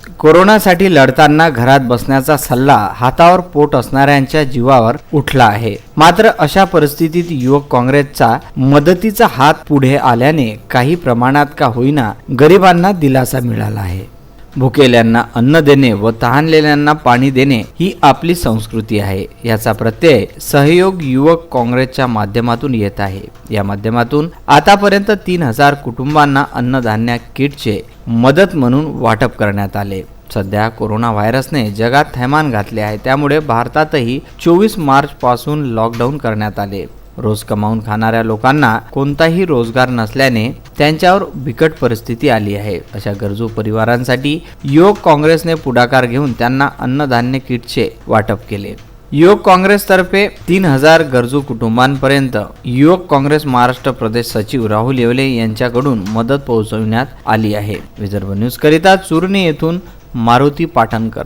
कोरोनासाठी लढताना घरात बसण्याचा सल्ला हातावर पोट असणाऱ्यांच्या जीवावर उठला आहे। मात्र अशा परिस्थितीत युवक काँग्रेसचा मदतीचा हात पुढे आल्याने काही प्रमाणात का होईना गरिबांना दिलासा मिळाला आहे। भुकेल्यांना अन्न देणे व तहानलेल्यांना पाणी देणे ही आपली संस्कृती आहे। याचा प्रत्यय सहयोग युवक काँग्रेसच्या माध्यमातून येत आहे। या माध्यमातून आतापर्यंत 3000 कुटुंबांना अन्नधान्य किटचे मदत म्हणून वाटप करण्यात आले। सध्या कोरोना व्हायरसने जगात थैमान घातले आहे, त्यामुळे भारतातही 24 मार्च पासून लॉकडाऊन करण्यात आले। रोज कमावून खाणाऱ्या लोकांना कोणताही रोजगार नसल्याने त्यांच्यावर बिकट परिस्थिती आली आहे। अशा गरजू परिवारांसाठी युवक काँग्रेसने पुढाकार घेऊन त्यांना अन्नधान्य किटचे वाटप केले। युवक काँग्रेसतर्फे 3000 गरजू कुटुंबांपर्यंत युवक काँग्रेस महाराष्ट्र प्रदेश सचिव राहुल येवले यांच्याकडून मदत पोहोचविण्यात आली आहे। विदर्भ न्यूज करिता चुरणी येथून मारुती पाटणकर।